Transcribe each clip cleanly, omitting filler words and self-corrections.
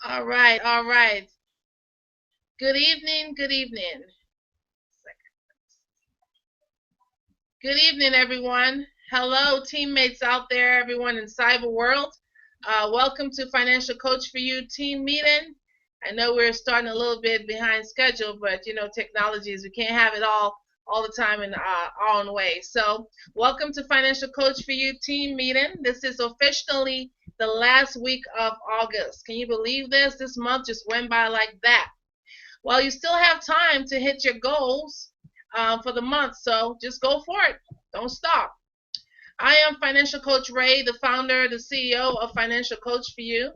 All right, all right. Good evening, good evening. Good evening, everyone. Hello, teammates out there, everyone in cyber world. Welcome to Financial Coach for You team meeting. I know we're starting a little bit behind schedule, but technologies, we can't have it all the time in our own way. So, welcome to Financial Coach for You team meeting. This is officially the last week of August. Can you believe this? This month just went by like that. Well, you still have time to hit your goals for the month, so just go for it. Don't stop. I am Financial Coach Ray, the founder, the CEO of Financial Coach for You.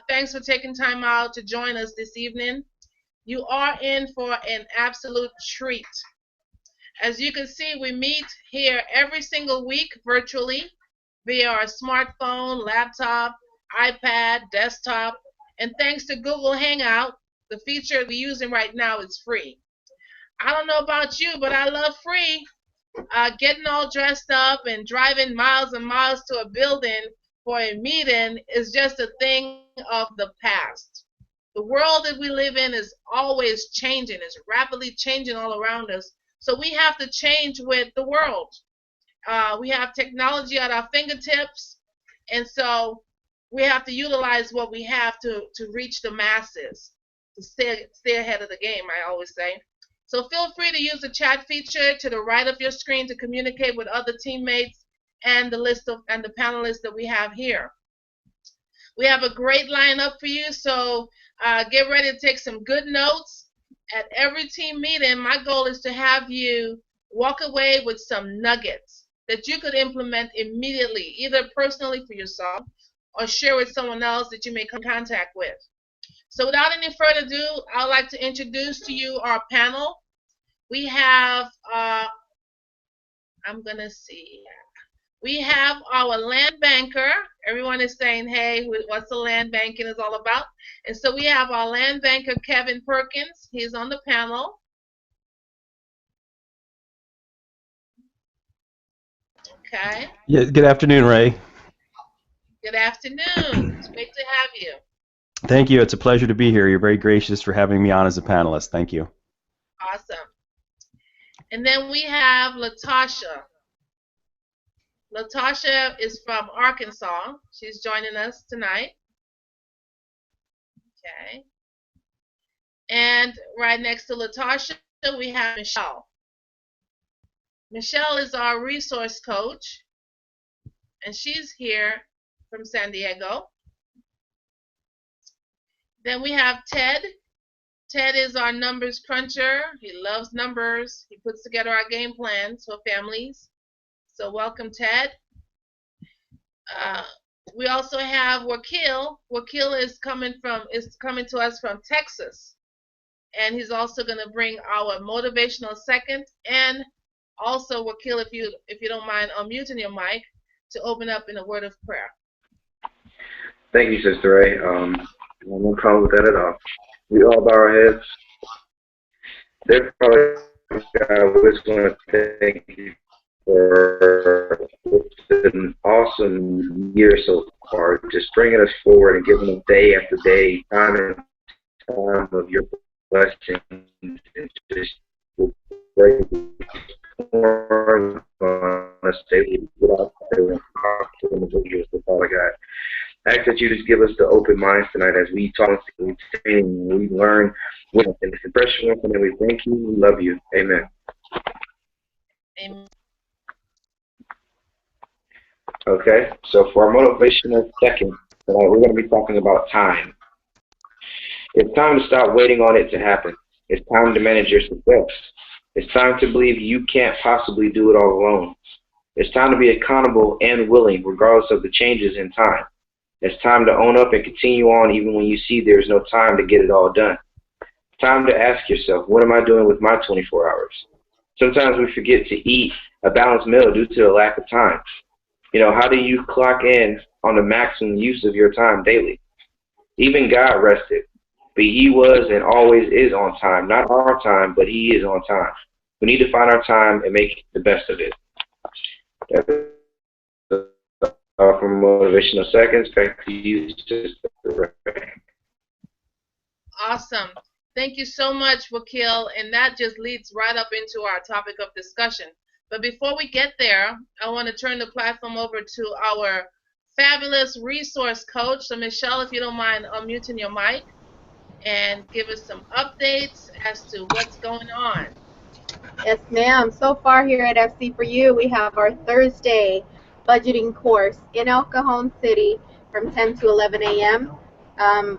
Thanks for taking time out to join us this evening. You are in for an absolute treat. As you can see, we meet here every single week virtually via our smartphone, laptop, iPad, desktop, and thanks to Google Hangout, the feature we're using right now is free. I don't know about you, but I love free. Getting all dressed up and driving miles and miles to a building for a meeting is just a thing of the past. The world that we live in is always changing, it's rapidly changing all around us. So we have to change with the world. We have technology at our fingertips, and so we have to utilize what we have to reach the masses, to stay ahead of the game, I always say. So feel free to use the chat feature to the right of your screen to communicate with other teammates and the panelists that we have here. We have a great lineup for you, so get ready to take some good notes. At every team meeting, my goal is to have you walk away with some nuggets that you could implement immediately, either personally for yourself or share with someone else that you may come in contact with. So without any further ado, I'd like to introduce to you our panel. We have, I'm going to see, we have our land banker. Everyone is saying, hey, what's the land banking is all about? And so we have our land banker, Kevin Perkins. He's on the panel. Okay. Yeah, good afternoon, Ray. Good afternoon. It's great to have you. Thank you. It's a pleasure to be here. You're very gracious for having me on as a panelist. Thank you. Awesome. And then we have Latasha. Latasha is from Arkansas. She's joining us tonight. Okay. And right next to Latasha, we have Michelle. Michelle is our resource coach, and she's here from San Diego. Then we have Ted. Ted is our numbers cruncher. He loves numbers. He puts together our game plans for families. So welcome, Ted. We also have Wakil. Wakil is coming to us from Texas, and he's also going to bring our motivational second. And also, Wakil, if you don't mind unmuting your mic to open up in a word of prayer. Thank you, Sister Ray. No problem with that at all. We all bow our heads. Dear Father God, we just want to thank you for an awesome year so far, just bringing us forward and giving us day after day, time and time of your blessings, and just great on us daily. Get out there and talk to individuals, Father God. I ask that you just give us the open minds tonight as we talk, we train, we learn. In this impression, and we thank you, we love you. Amen. Amen. Okay, so for our motivational second, tonight we're going to be talking about time. It's time to stop waiting on it to happen. It's time to manage your success. It's time to believe you can't possibly do it all alone. It's time to be accountable and willing, regardless of the changes in time. It's time to own up and continue on even when you see there's no time to get it all done. It's time to ask yourself, what am I doing with my 24 hours? Sometimes we forget to eat a balanced meal due to a lack of time. How do you clock in on the maximum use of your time daily? Even God rested, but he was and always is on time. Not our time, but he is on time. We need to find our time and make the best of it. From Motivational Seconds, back to you, Sister Ray. Awesome. Thank you so much, Wakil. And that just leads right up into our topic of discussion. But before we get there, I want to turn the platform over to our fabulous resource coach. So, Michelle, if you don't mind unmuting your mic and give us some updates as to what's going on. Yes, ma'am. So far here at FC4U, we have our Thursday budgeting course in El Cajon City from 10 to 11 a.m.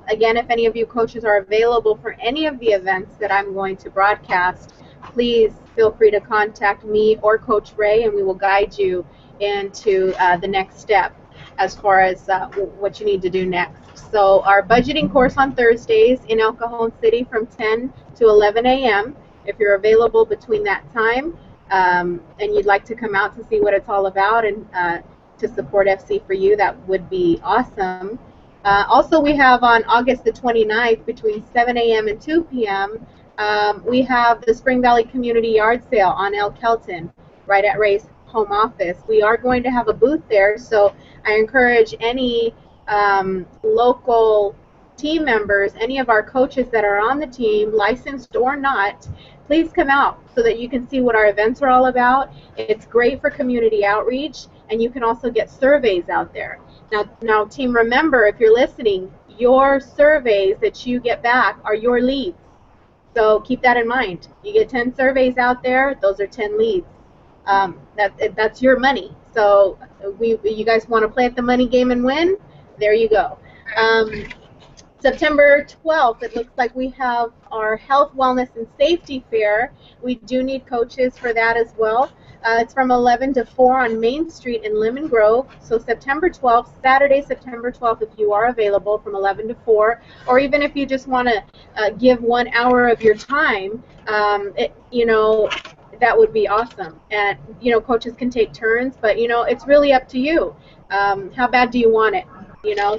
Again, if any of you coaches are available for any of the events that I'm going to broadcast, please feel free to contact me or Coach Ray, and we will guide you into the next step as far as what you need to do next. So our budgeting course on Thursdays in El Cajon City from 10 to 11 a.m. If you're available between that time and you'd like to come out to see what it's all about and to support FC4U, that would be awesome. Also, we have on August the 29th between 7 a.m. and 2 p.m. We have the Spring Valley Community Yard Sale on El Kelton, right at Ray's home office. We are going to have a booth there, so I encourage any local team members, any of our coaches that are on the team, licensed or not, please come out so that you can see what our events are all about. It's great for community outreach, and you can also get surveys out there. Now, team, remember, if you're listening, your surveys that you get back are your leads. So keep that in mind. You get 10 surveys out there, those are 10 leads. That's your money. So you guys want to play at the money game and win? There you go. September 12th, it looks like we have our Health, Wellness, and Safety Fair. We do need coaches for that as well. It's from 11 to 4 on Main Street in Lemon Grove. So September 12th, Saturday, September 12th, if you are available from 11 to 4, or even if you just want to give 1 hour of your time, that would be awesome. And, coaches can take turns, but, it's really up to you. How bad do you want it?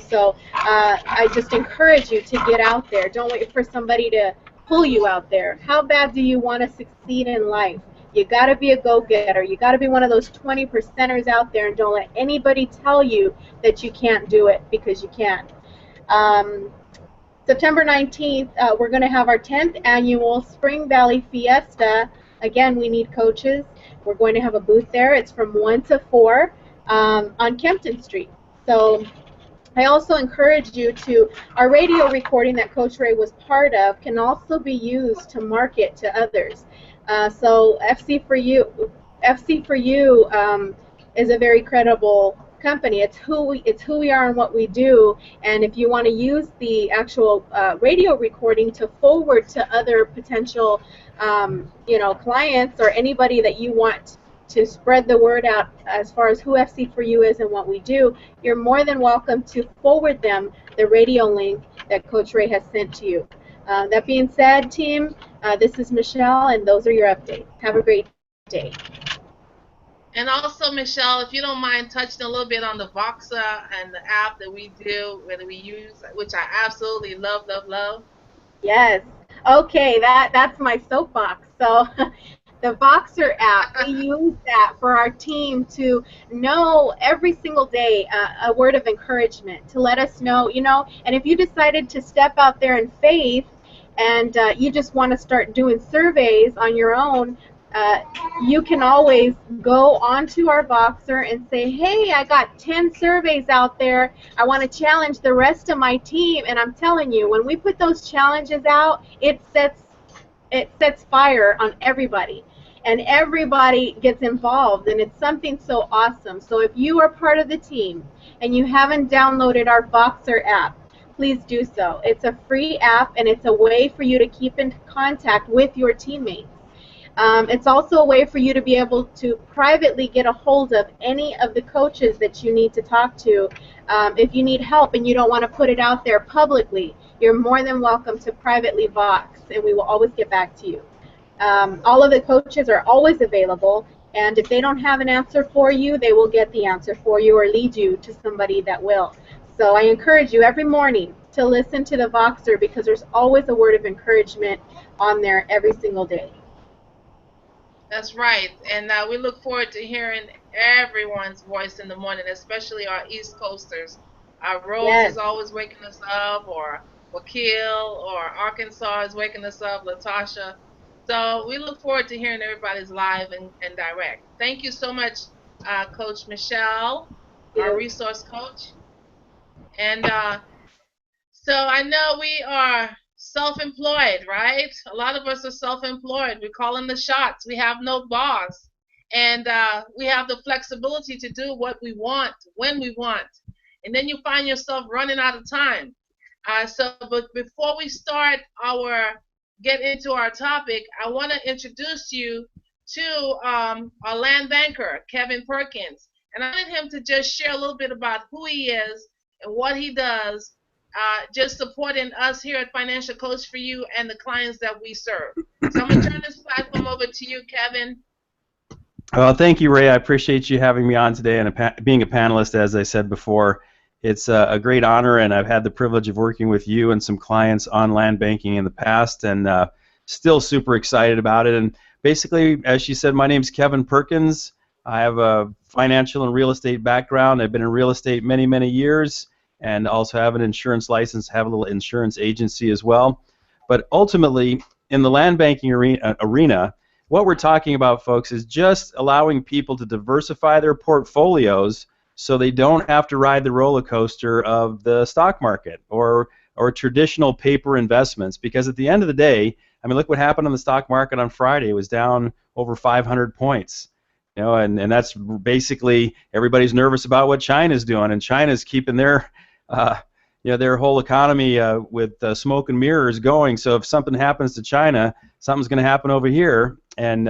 So I just encourage you to get out there. Don't wait for somebody to pull you out there. How bad do you want to succeed in life? You got to be a go-getter. You got to be one of those 20%ers out there, and don't let anybody tell you that you can't do it, because you can. September 19th, we're going to have our 10th annual Spring Valley Fiesta. Again, we need coaches. We're going to have a booth there. It's from 1 to 4 on Kempton Street. So I also encourage you to, our radio recording that Coach Ray was part of can also be used to market to others. So FC4U is a very credible company. It's who we are and what we do. And if you want to use the actual radio recording to forward to other potential clients or anybody that you want to spread the word out as far as who FC4U is and what we do, you're more than welcome to forward them the radio link that Coach Ray has sent to you. That being said, team, this is Michelle, and those are your updates. Have a great day. And also, Michelle, if you don't mind touching a little bit on the Voxa and the app that we do, that we use, which I absolutely love, love, love. Yes. Okay, that's my soapbox. So the Voxer app, we use that for our team to know every single day a word of encouragement, to let us know, and if you decided to step out there in faith and you just want to start doing surveys on your own, you can always go onto our Voxer and say, hey, I got 10 surveys out there. I want to challenge the rest of my team. And I'm telling you, when we put those challenges out, it sets fire on everybody. And everybody gets involved, and it's something so awesome. So if you are part of the team and you haven't downloaded our Voxer app, please do so. It's a free app, and it's a way for you to keep in contact with your teammates. It's also a way for you to be able to privately get a hold of any of the coaches that you need to talk to. If you need help and you don't want to put it out there publicly, you're more than welcome to privately Vox, and we will always get back to you. All of the coaches are always available, and if they don't have an answer for you, they will get the answer for you or lead you to somebody that will. So I encourage you every morning to listen to the Voxer, because there's always a word of encouragement on there every single day. That's right, and we look forward to hearing everyone's voice in the morning, especially our East Coasters. Rose is always waking us up, or Wakil, or Arkansas is waking us up, Latasha. So we look forward to hearing everybody's live and direct. Thank you so much, Coach Michelle, our resource coach. And so I know we are self-employed, right? A lot of us are self-employed. We're calling the shots. We have no boss. And we have the flexibility to do what we want, when we want. And then you find yourself running out of time. But before we get into our topic, I want to introduce you to our land banker, Kevin Perkins. And I want him to just share a little bit about who he is and what he does, just supporting us here at Financial Coach for You and the clients that we serve. So I'm going to turn this platform over to you, Kevin. Well, thank you, Ray. I appreciate you having me on today and being a panelist, as I said before. It's a great honor, and I've had the privilege of working with you and some clients on land banking in the past, and still super excited about it. And basically, as she said, my name's Kevin Perkins. I have a financial and real estate background. I've been in real estate many, many years, and also have an insurance license, have a little insurance agency as well. But ultimately, in the land banking arena, what we're talking about, folks, is just allowing people to diversify their portfolios so they don't have to ride the roller coaster of the stock market or traditional paper investments. Because at the end of the day, I mean, look what happened on the stock market on Friday. It was down over 500 points. You know, and that's basically everybody's nervous about what China's doing, and China's keeping their their whole economy with smoke and mirrors going. So if something happens to China, something's going to happen over here, and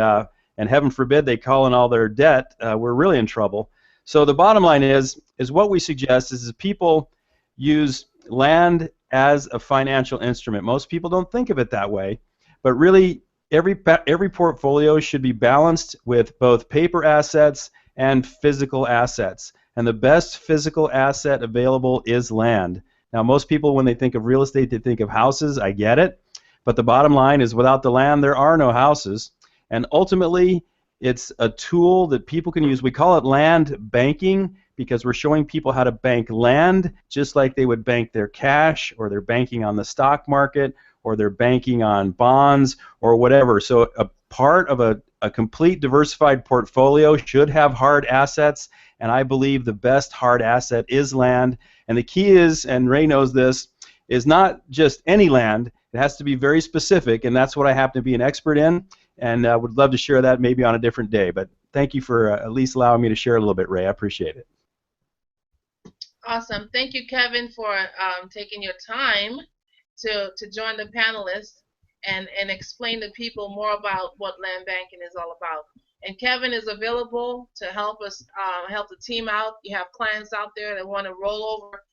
heaven forbid they call in all their debt, we're really in trouble. So the bottom line is what we suggest is people use land as a financial instrument. Most people don't think of it that way, but really every portfolio should be balanced with both paper assets and physical assets. And the best physical asset available is land. Now, most people, when they think of real estate, they think of houses. I get it. But the bottom line is without the land, there are no houses. And ultimately, it's a tool that people can use. We call it land banking because we're showing people how to bank land just like they would bank their cash, or they're banking on the stock market, or they're banking on bonds or whatever. So a part of a complete diversified portfolio should have hard assets, and I believe the best hard asset is land. And the key is, and Ray knows this, is not just any land. It has to be very specific, and that's what I happen to be an expert in, and I would love to share that maybe on a different day. But thank you for at least allowing me to share a little bit, Ray. I appreciate it. Awesome. Thank you, Kevin, for taking your time to join the panelists and explain to people more about what land banking is all about. And Kevin is available to help us, help the team out. You have clients out there that want to roll over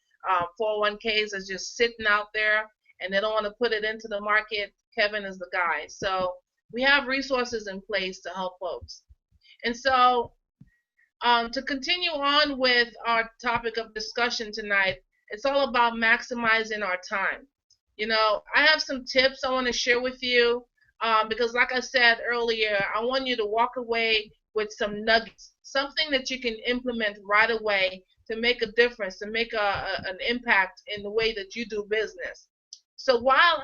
401ks that's just sitting out there, and they don't want to put it into the market. Kevin is the guy. So we have resources in place to help folks. And so to continue on with our topic of discussion tonight, it's all about maximizing our time. You know, I have some tips I want to share with you because, like I said earlier, I want you to walk away with some nuggets, something that you can implement right away to make a difference, to make an impact in the way that you do business. So while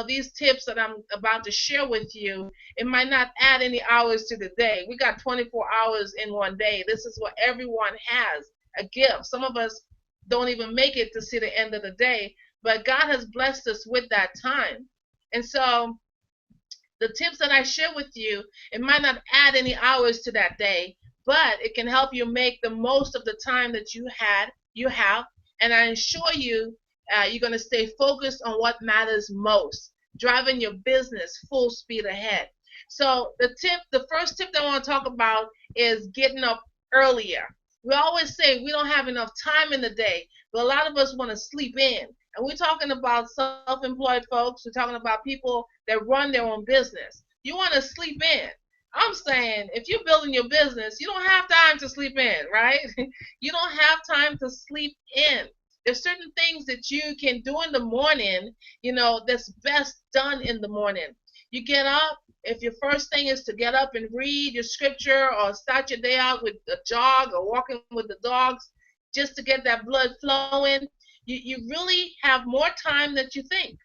these tips that I'm about to share with you, it might not add any hours to the day. We got 24 hours in one day. This is what everyone has, a gift. Some of us don't even make it to see the end of the day, but God has blessed us with that time. And so the tips that I share with you, it might not add any hours to that day, but it can help you make the most of the time that you have, and I assure you, you're going to stay focused on what matters most, driving your business full speed ahead. So the first tip that I want to talk about is getting up earlier. We always say we don't have enough time in the day, but a lot of us want to sleep in. And we're talking about self-employed folks. We're talking about people that run their own business. You want to sleep in. I'm saying if you're building your business, you don't have time to sleep in, right? You don't have time to sleep in. There's certain things that you can do in the morning, that's best done in the morning. You get up. If your first thing is to get up and read your scripture or start your day out with a jog or walking with the dogs just to get that blood flowing, you really have more time than you think.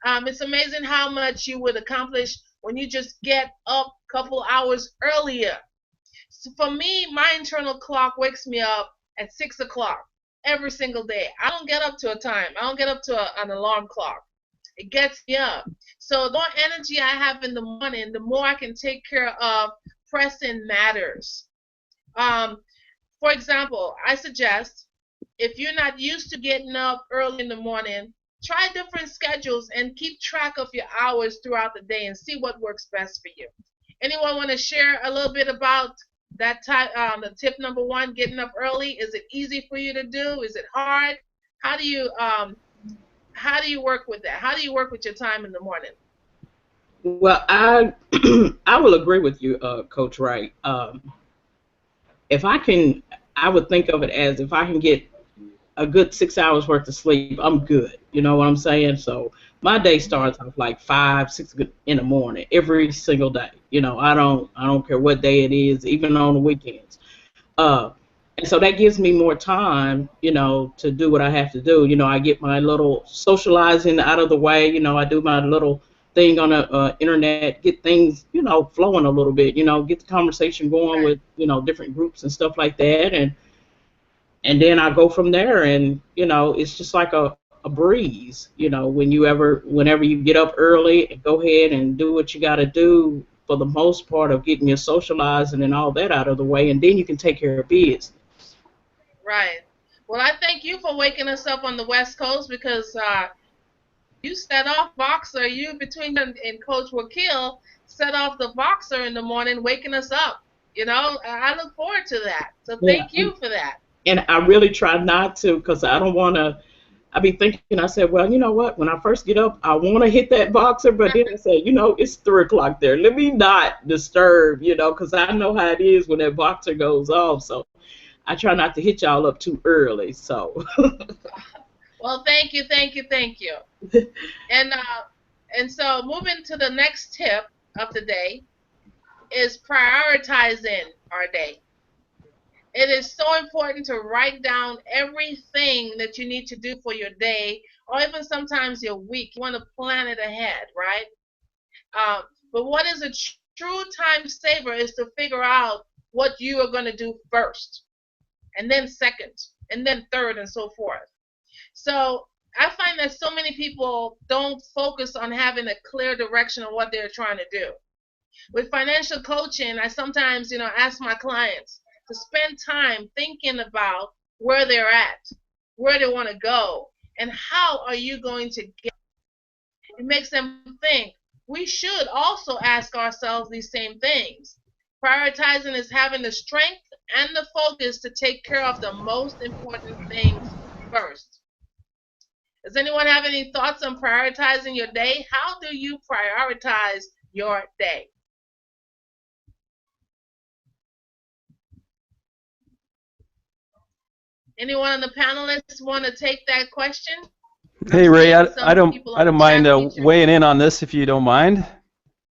It's amazing how much you would accomplish when you just get up a couple hours earlier. So for me, my internal clock wakes me up at 6 o'clock every single day. I don't get up to a time. I don't get up to an alarm clock. It gets me up. So the more energy I have in the morning, the more I can take care of pressing matters. For example, I suggest if you're not used to getting up early in the morning, try different schedules and keep track of your hours throughout the day and see what works best for you. Anyone want to share a little bit about that type, the tip number one, getting up early? Is it easy for you to do? Is it hard? How do you work with that? How do you work with your time in the morning? Well, I I will agree with you, Coach Wright. If I can, I would think of it as if I can get a good 6 hours worth of sleep, I'm good. You know what I'm saying? So my day starts off like 5, 6 in the morning every single day. You know, I don't care what day it is, even on the weekends. And so that gives me more time, you know, to do what I have to do. You know, I get my little socializing out of the way. You know, I do my little thing on the internet, get things, you know, flowing a little bit. You know, get the conversation going with, you know, different groups and stuff like that, and then I go from there. And you know, it's just like a breeze. You know, whenever you get up early and go ahead and do what you got to do for the most part of getting your socializing and all that out of the way, and then you can take care of business. Right. Well, I thank you for waking us up on the West Coast because you set off Boxer. You, between you and Coach Wakil, set off the Boxer in the morning, waking us up. You know, I look forward to that. So thank you for that. And I really try not to, because I don't want to. I be thinking, I said, well, you know what? When I first get up, I want to hit that Boxer, but then I said, you know, it's 3 o'clock there. Let me not disturb, you know, because I know how it is when that Boxer goes off. So I try not to hit y'all up too early. So. Well, thank you. And so moving to the next tip of the day is prioritizing our day. It is so important to write down everything that you need to do for your day, or even sometimes your week. You want to plan it ahead, right? But what is a true time saver is to figure out what you are going to do first, and then second, and then third, and so forth. So I find that so many people don't focus on having a clear direction of what they're trying to do. With financial coaching, I sometimes, you know, ask my clients to spend time thinking about where they're at, where they want to go, and how are you going to get. It makes them think. We should also ask ourselves these same things. Prioritizing is having the strength and the focus to take care of the most important things first. Does anyone have any thoughts on prioritizing your day? How do you prioritize your day? Anyone on the panelists want to take that question? Hey Ray, I don't mind weighing in on this if you don't mind.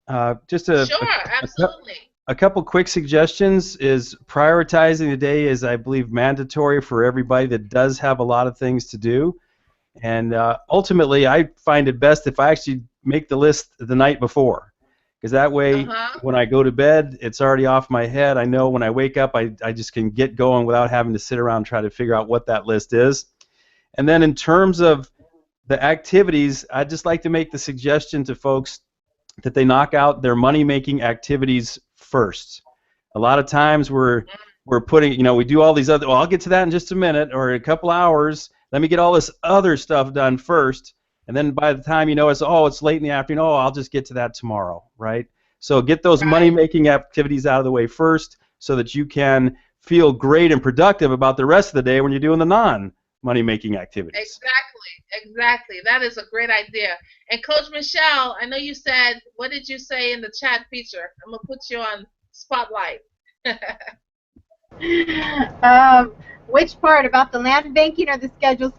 Sure, absolutely. A couple quick suggestions is prioritizing the day is, I believe, mandatory for everybody that does have a lot of things to do. And ultimately, I find it best if I actually make the list the night before. Because that way, when I go to bed, it's already off my head. I know when I wake up, I just can get going without having to sit around and try to figure out what that list is. And then in terms of the activities, I'd just like to make the suggestion to folks that they knock out their money-making activities first. A lot of times we're putting, you know, we do all these other, well, I'll get to that in just a minute or a couple hours. Let me get all this other stuff done first. And then by the time you know it's late in the afternoon, I'll just get to that tomorrow, right? So get those money-making activities out of the way first so that you can feel great and productive about the rest of the day when you're doing the non-money-making activities. Exactly. That is a great idea. And Coach Michelle, I know you said, what did you say in the chat feature? I'm going to put you on spotlight. Which part, about the land banking or the schedule?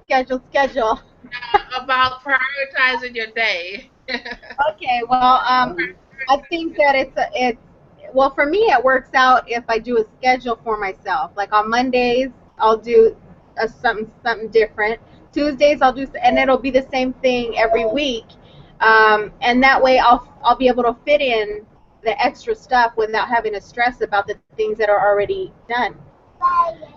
About prioritizing your day. Okay, well, I think that well, for me, it works out if I do a schedule for myself. Like on Mondays, I'll do something different. Tuesdays I'll do, and it'll be the same thing every week. And that way I'll be able to fit in the extra stuff without having to stress about the things that are already done.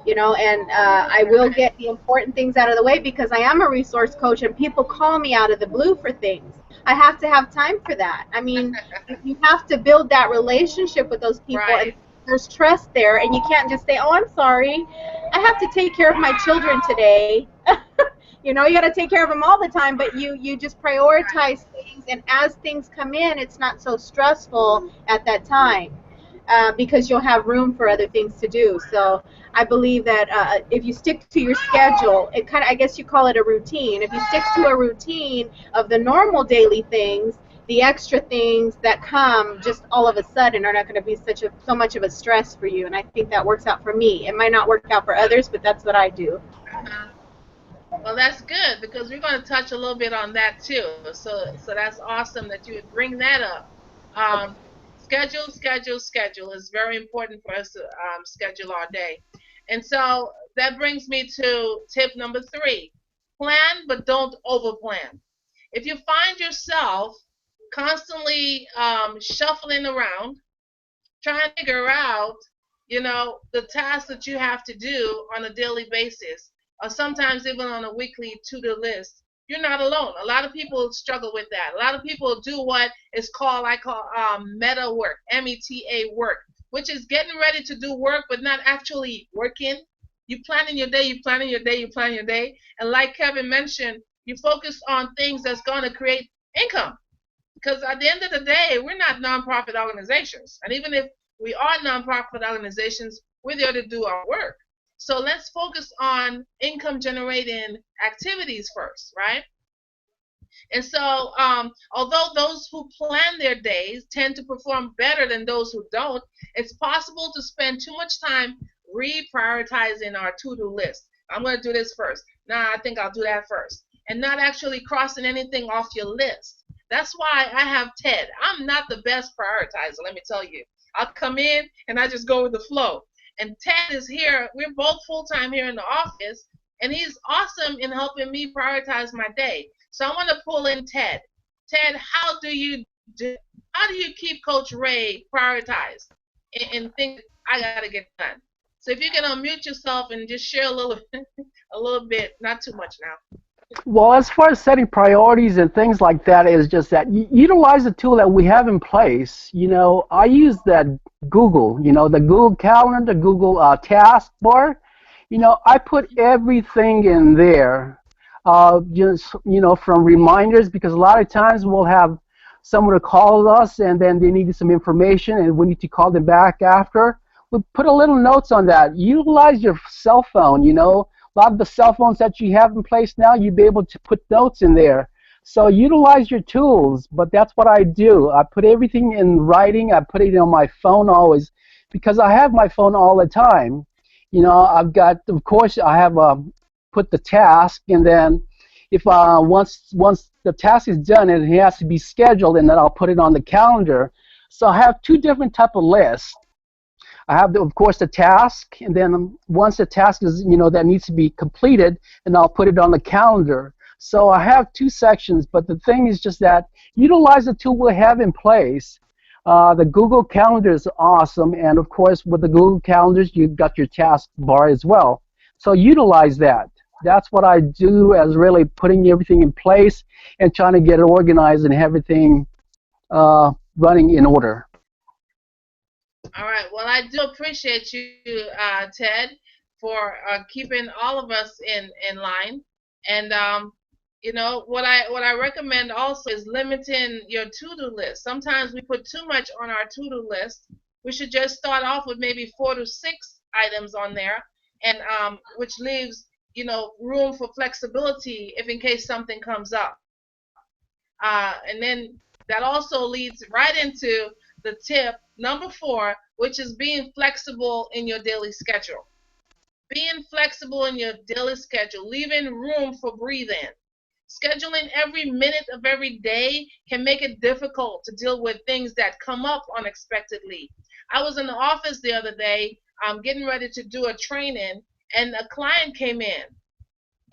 You know, and I will get the important things out of the way because I am a resource coach and people call me out of the blue for things. I have to have time for that. I mean, you have to build that relationship with those people, Right. and there's trust there, and you can't just say, oh, I'm sorry, I have to take care of my children today. You know, you got to take care of them all the time, but you just prioritize things, and as things come in, it's not so stressful at that time. Because you'll have room for other things to do. So I believe that if you stick to your schedule, it kind of, I guess you call it a routine. If you stick to a routine of the normal daily things, the extra things that come just all of a sudden are not going to be so much of a stress for you. And I think that works out for me. It might not work out for others, but that's what I do. Uh-huh. Well, that's good because we're going to touch a little bit on that too. So that's awesome that you would bring that up. Schedule is very important for us to schedule our day. And so that brings me to tip number 3. Plan, but don't overplan. If you find yourself constantly shuffling around, trying to figure out, the tasks that you have to do on a daily basis, or sometimes even on a weekly to-do list, you're not alone. A lot of people struggle with that. A lot of people do what is called, I call meta work, META work, which is getting ready to do work but not actually working. You planning your day, you planning your day, you planning your day, and like Kevin mentioned, you focus on things that's going to create income. Because at the end of the day, we're not nonprofit organizations. And even if we are nonprofit organizations, we're there to do our work. So let's focus on income generating activities first, right? And so, although those who plan their days tend to perform better than those who don't, it's possible to spend too much time reprioritizing our to-do list. I'm going to do this first. Nah, I think I'll do that first. And not actually crossing anything off your list. That's why I have Ted. I'm not the best prioritizer, let me tell you. I'll come in and I just go with the flow. And Ted is here. We're both full-time here in the office, and he's awesome in helping me prioritize my day. So I want to pull in Ted. Ted, how do you keep Coach Ray prioritized in things I got to get done? So if you can unmute yourself and just share a little bit, not too much now. Well, as far as setting priorities and things like that, is just that utilize the tool that we have in place. You know, I use that Google, the Google Calendar, the Google task bar. I put everything in there, just, from reminders, because a lot of times we'll have someone to call us and then they need some information and we need to call them back after. We put a little notes on that. Utilize your cell phone, A lot of the cell phones that you have in place now, you'll be able to put notes in there. So utilize your tools, but that's what I do. I put everything in writing. I put it on my phone always because I have my phone all the time. I've got, of course, I have put the task, and then if once the task is done, and it has to be scheduled, and then I'll put it on the calendar. So I have 2 different type of lists. I have, of course, the task, and then once the task is, that needs to be completed, and I'll put it on the calendar. So I have 2 sections, but the thing is just that utilize the tool we have in place. The Google Calendar is awesome, and of course, with the Google Calendars, you've got your task bar as well. So utilize that. That's what I do, as really putting everything in place and trying to get it organized and everything running in order. All right. Well, I do appreciate you, Ted, for keeping all of us in line. And what I recommend also is limiting your to-do list. Sometimes we put too much on our to-do list. We should just start off with maybe 4 to 6 items on there, and which leaves room for flexibility if in case something comes up. And then that also leads right into the tip number 4, which is being flexible in your daily schedule. Being flexible in your daily schedule, leaving room for breathing. Scheduling every minute of every day can make it difficult to deal with things that come up unexpectedly. I was in the office the other day, getting ready to do a training, and a client came in.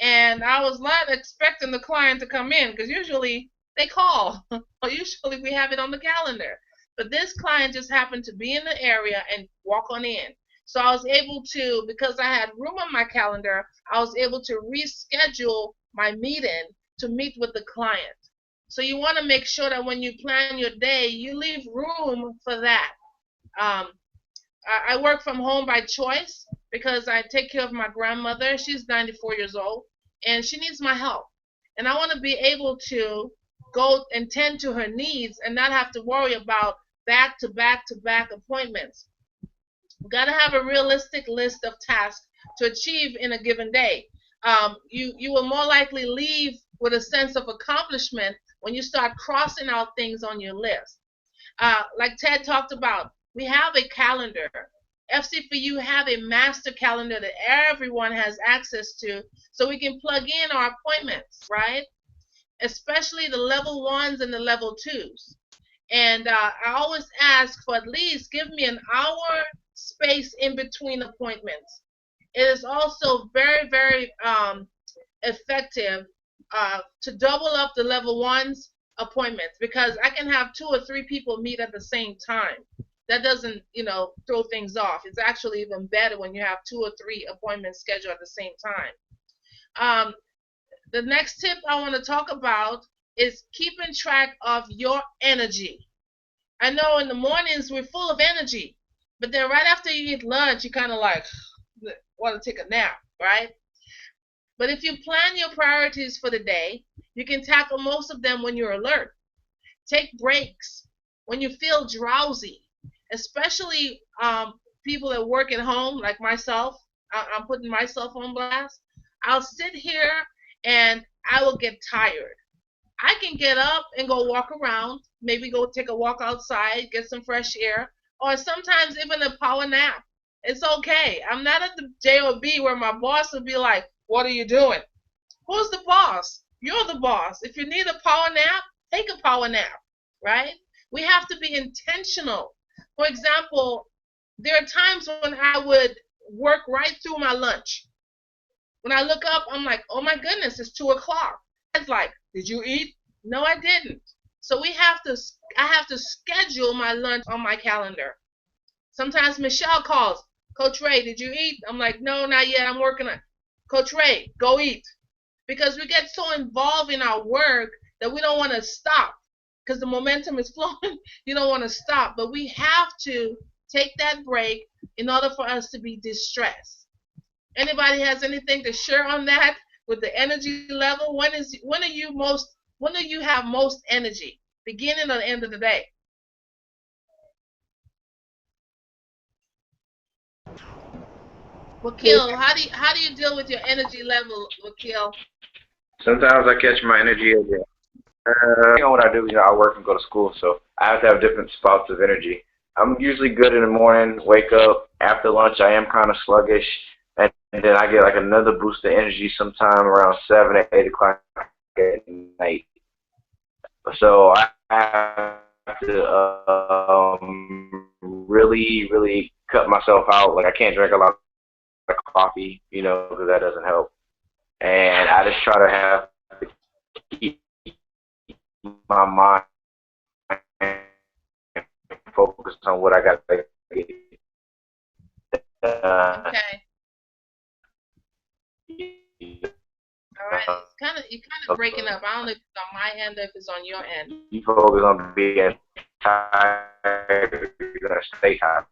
And I was not expecting the client to come in because usually they call or usually we have it on the calendar. But this client just happened to be in the area and walk on in. So I was able to, because I had room on my calendar, I was able to reschedule my meeting to meet with the client. So you want to make sure that when you plan your day, you leave room for that. Um, I work from home by choice because I take care of my grandmother. She's 94 years old and she needs my help. And I want to be able to go and tend to her needs and not have to worry about back to back to back appointments. You've got to have a realistic list of tasks to achieve in a given day. You will more likely leave with a sense of accomplishment when you start crossing out things on your list. Like Ted talked about, we have a calendar. FC4U have a master calendar that everyone has access to, so we can plug in our appointments, right? Especially the level ones and the level twos. And I always ask for at least give me an hour space in between appointments. It is also very, very effective to double up the level ones appointments because I can have 2 or 3 people meet at the same time. That doesn't, throw things off. It's actually even better when you have 2 or 3 appointments scheduled at the same time. The next tip I want to talk about is keeping track of your energy. I know in the mornings we're full of energy, but then right after you eat lunch, you kind of like want to take a nap, right? But if you plan your priorities for the day, you can tackle most of them when you're alert. Take breaks when you feel drowsy, especially people that work at home, like myself. I'm putting myself on blast. I'll sit here and I will get tired. I can get up and go walk around, maybe go take a walk outside, get some fresh air, or sometimes even a power nap. It's okay. I'm not at the job where my boss will be like, "What are you doing?" Who's the boss? You're the boss. If you need a power nap, take a power nap, right? We have to be intentional. For example, there are times when I would work right through my lunch. When I look up, I'm like, oh my goodness, it's 2 o'clock. It's like, did you eat? No, I didn't. So I have to schedule my lunch on my calendar. Sometimes Michelle calls, Coach Ray, did you eat? I'm like, no, not yet. I'm working on it. Coach Ray, go eat. Because we get so involved in our work that we don't want to stop because the momentum is flowing. You don't want to stop, but we have to take that break in order for us to be distressed. Anybody has anything to share on that with the energy level? When do you have most energy? Beginning or the end of the day? Wakil, how do you deal with your energy level, Wakil? Sometimes I catch my energy as depending on what I do. I work and go to school, so I have to have different spouts of energy. I'm usually good in the morning, wake up. After lunch, I am kind of sluggish, and then I get like another boost of energy sometime around 7 or 8 o'clock at night. So I have to really, really cut myself out. Like I can't drink a lot of coffee, because that doesn't help. And I just try to have to keep my mind focused on what I got to get. Okay. All right. You're kind of breaking up. I don't know if it's on my end or if it's on your end. You focus on being tired, you're gonna stay tired.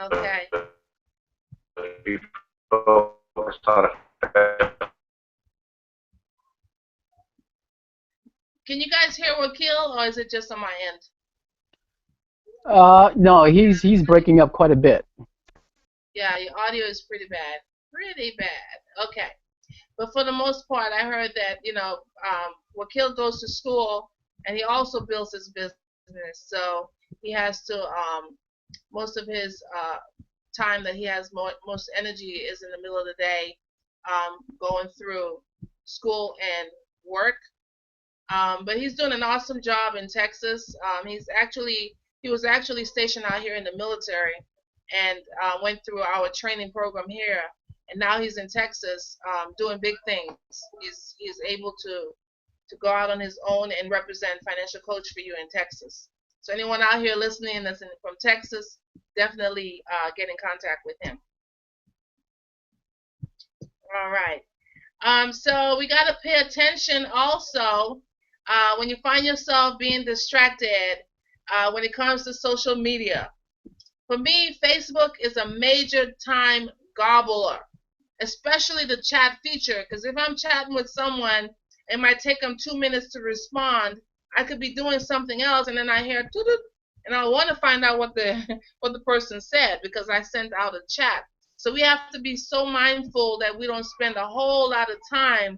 Okay. You focus on Can you guys hear Wakil, or is it just on my end? No, he's breaking up quite a bit. Yeah, your audio is pretty bad. Pretty bad. Okay. But for the most part, I heard that, Wakil goes to school and he also builds his business. So he has to, most of his time that he has most energy is in the middle of the day, going through school and work. But he's doing an awesome job in Texas. He was actually stationed out here in the military, and went through our training program here. And now he's in Texas doing big things. He's able to go out on his own and represent Financial Coach for You in Texas. So anyone out here listening that's from Texas, definitely get in contact with him. All right. So we got to pay attention also when you find yourself being distracted when it comes to social media. For me, Facebook is a major time gobbler, especially the chat feature, because if I'm chatting with someone, it might take them 2 minutes to respond. I could be doing something else, and then I hear doo-doo, and I want to find out what the person said because I sent out a chat. So we have to be so mindful that we don't spend a whole lot of time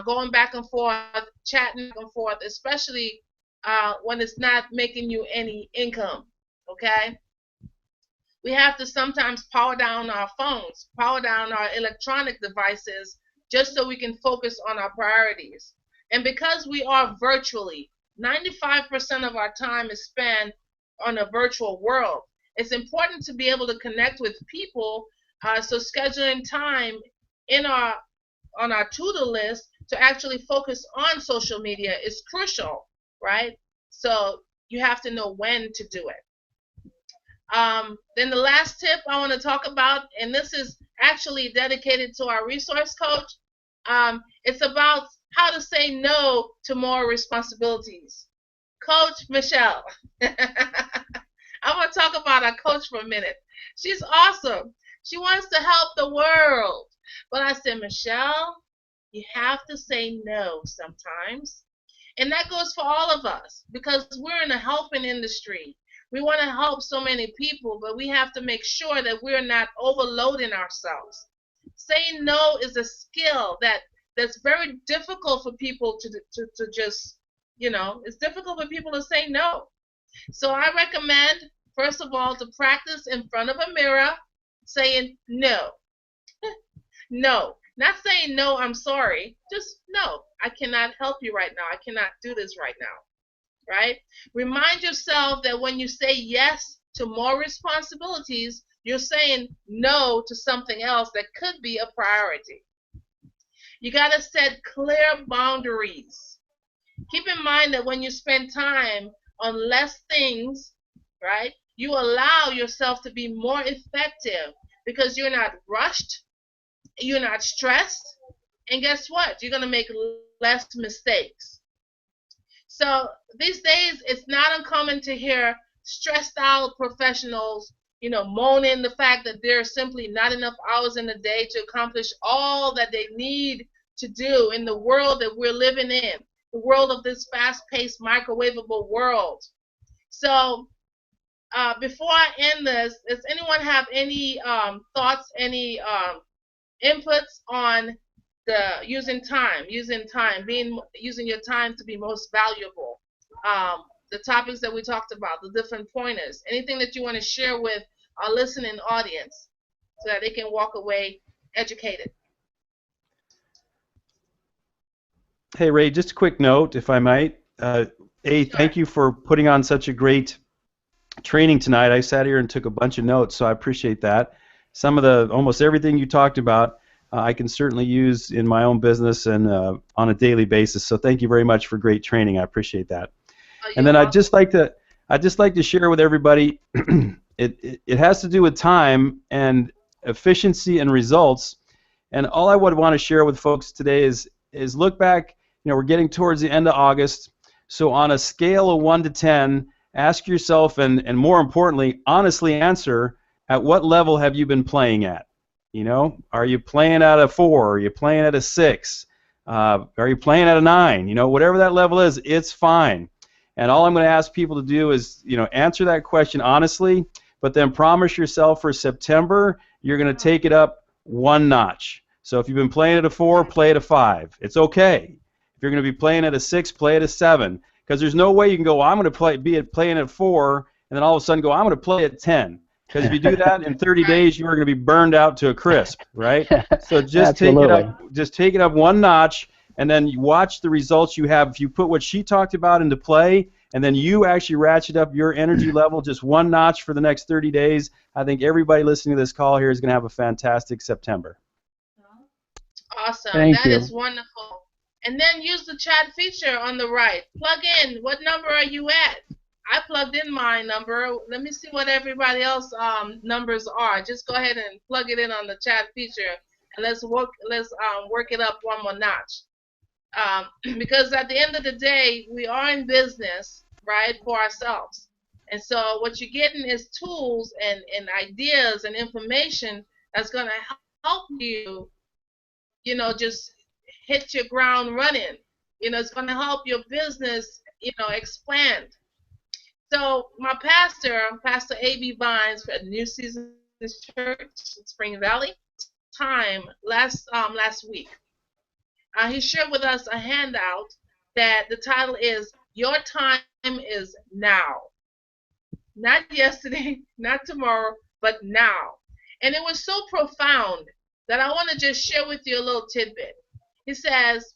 going back and forth, chatting back and forth, especially when it's not making you any income, okay? We have to sometimes power down our phones, power down our electronic devices, just so we can focus on our priorities. And because we are virtually, 95% of our time is spent on a virtual world. It's important to be able to connect with people, so scheduling time on our to-do list to actually focus on social media is crucial, right? So you have to know when to do it. Then the last tip I want to talk about, and this is actually dedicated to our resource coach, it's about how to say no to more responsibilities. Coach Michelle. I'm going to talk about our coach for a minute. She's awesome. She wants to help the world. But I said, Michelle, you have to say no sometimes. And that goes for all of us because we're in the helping industry. We want to help so many people, but we have to make sure that we're not overloading ourselves. Saying no is a skill that's very difficult for people to just, it's difficult for people to say no. So I recommend, first of all, to practice in front of a mirror saying no. No. Not saying no, I'm sorry. Just no, I cannot help you right now. I cannot do this right now. Right? Remind yourself that when you say yes to more responsibilities, you're saying no to something else that could be a priority. You got to set clear boundaries. Keep in mind that when you spend time on less things, right, you allow yourself to be more effective because you're not rushed, you're not stressed, and guess what? You're going to make less mistakes. So these days, it's not uncommon to hear stressed out professionals, moaning the fact that there are simply not enough hours in the day to accomplish all that they need to do in the world that we're living in, the world of this fast-paced, microwavable world. So before I end this, does anyone have any thoughts, any inputs on the using your time to be most valuable? The topics that we talked about, the different pointers, anything that you want to share with our listening audience so that they can walk away educated. Hey, Ray, just a quick note, if I might. Thank you for putting on such a great training tonight. I sat here and took a bunch of notes, so I appreciate that. Almost everything you talked about, I can certainly use in my own business and on a daily basis. So thank you very much for great training. I appreciate that. And then I'd just like to share with everybody. It has to do with time and efficiency and results. And all I would want to share with folks today is look back. We're getting towards the end of August. So on a scale of 1 to 10, ask yourself and more importantly, honestly answer, at what level have you been playing at? Are you playing at a 4? Are you playing at a 6? Are you playing at a 9? Whatever that level is, it's fine. And all I'm going to ask people to do is, answer that question honestly, but then promise yourself for September, you're going to take it up 1 notch. So if you've been playing at a 4, play at a 5. It's okay. If you're going to be playing at a 6, play at a 7. Because there's no way you can go, I'm going to be playing at 4, and then all of a sudden go, I'm going to play at 10. Because if you do that in 30 days, you are going to be burned out to a crisp, right? So just take it up 1 notch, and then you watch the results you have. If you put what she talked about into play, and then you actually ratchet up your energy level just one notch for the next 30 days, I think everybody listening to this call here is going to have a fantastic September. Awesome. Thank That you. is wonderful. And then use the chat feature on the right. Plug in. What number are you at? I plugged in my number. Let me see what everybody else numbers are. Just go ahead and plug it in on the chat feature, and let's work it up one more notch. Because at the end of the day, we are in business, right, for ourselves. And so what you're getting is tools and ideas and information that's going to help you, just hit your ground running. It's going to help your business, expand. So my pastor, Pastor A.B. Vines at New Seasons Church in Spring Valley, last week, he shared with us a handout that the title is "Your Time is Now." Not yesterday, not tomorrow, but now. And it was so profound that I want to just share with you a little tidbit. He says,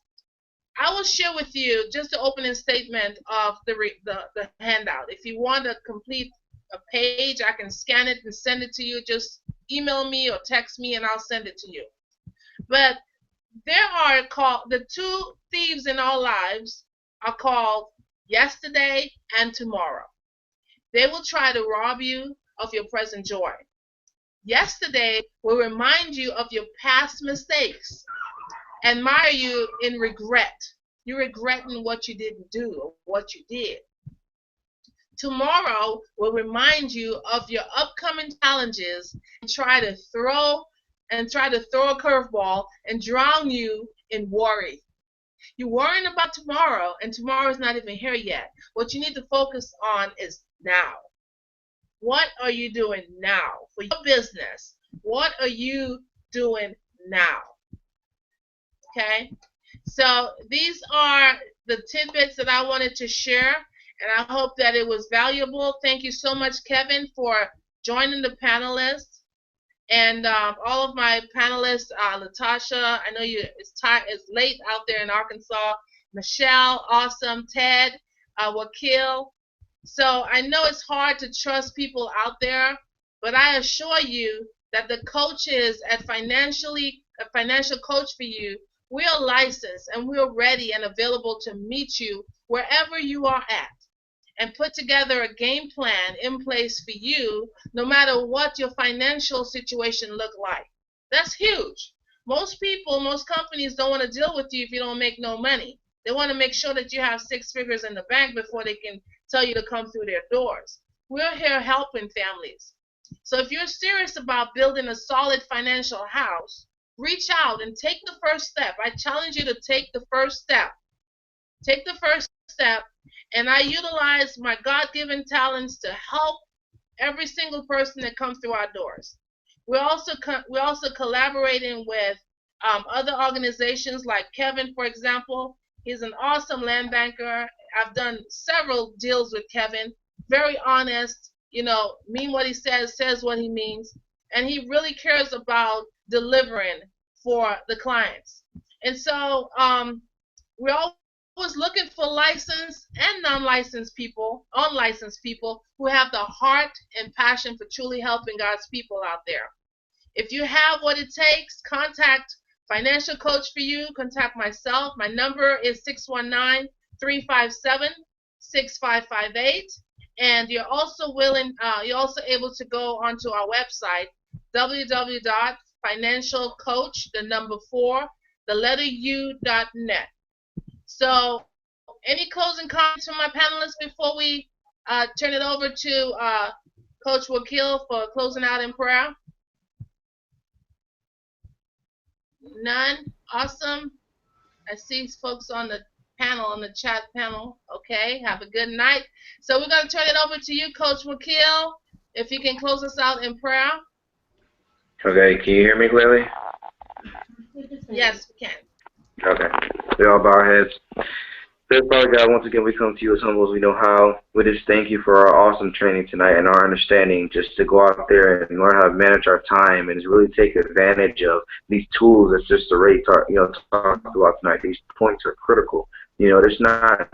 I will share with you just the opening statement of the handout. If you want to complete a page, I can scan it and send it to you. Just email me or text me and I'll send it to you. But there are the two thieves in our lives are called yesterday and tomorrow. They will try to rob you of your present joy. Yesterday will remind you of your past mistakes and mire you in regret. You're regretting what you didn't do or what you did. Tomorrow will remind you of your upcoming challenges and try to throw a curveball and drown you in worry. You're worrying about tomorrow, and tomorrow is not even here yet. What you need to focus on is now. What are you doing now for your business? What are you doing now? Okay? So these are the tidbits that I wanted to share, and I hope that it was valuable. Thank you so much, Kevin, for joining the panelists. And all of my panelists, Latasha, I know it's late out there in Arkansas. Michelle, awesome. Ted, Wakil. So I know it's hard to trust people out there, but I assure you that the coaches at a Financial Coach for You, we are licensed and we're ready and available to meet you wherever you are at and put together a game plan in place for you no matter what your financial situation look like. That's huge. Most companies don't want to deal with you if you don't make no money. They want to make sure that you have 6 figures in the bank before they can tell you to come through their doors. We're here helping families. So if you're serious about building a solid financial house, reach out and take the first step. I challenge you to take the first step. Take the first step, and I utilize my God-given talents to help every single person that comes through our doors. We're also collaborating with other organizations like Kevin, for example. He's an awesome land banker. I've done several deals with Kevin. Very honest, mean what he says what he means. And he really cares about delivering for the clients. And so we're always looking for licensed and non-licensed people, unlicensed people who have the heart and passion for truly helping God's people out there. If you have what it takes, contact Financial Coach for You. Contact myself. My number is 619-357-6558. And you're also able to go onto our website, www.financialcoach4u.net. So, any closing comments from my panelists before we turn it over to Coach Wakil for closing out in prayer? None? Awesome. I see folks on the panel, on the chat panel. Okay, have a good night. So we're going to turn it over to you, Coach Wakil, if you can close us out in prayer. Okay, can you hear me clearly? Yes, we can. Okay. We all bow our heads. Dear Father God, once again we come to you as humble as we know how. We just thank you for our awesome training tonight and our understanding just to go out there and learn how to manage our time and really take advantage of these tools that Sister Ray talked about tonight. These points are critical You know, there's not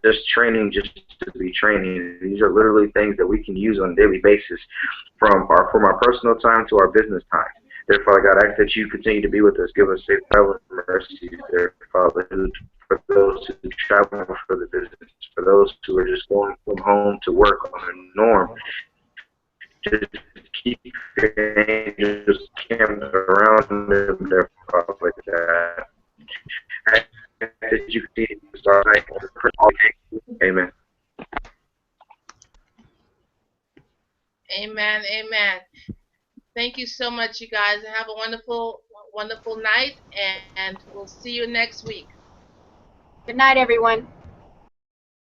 just training just to be training. These are literally things that we can use on a daily basis from our personal time to our business time. Dear Father God, I ask that you continue to be with us. Give us safe travel and mercy, dear Father, for those who travel for the business, for those who are just going from home to work on a norm. Just keep your angels camped around them, dear Father God. I ask that you continue to start Amen. Amen. Amen. Thank you so much, you guys, and have a wonderful, wonderful night. And we'll see you next week. Good night, everyone.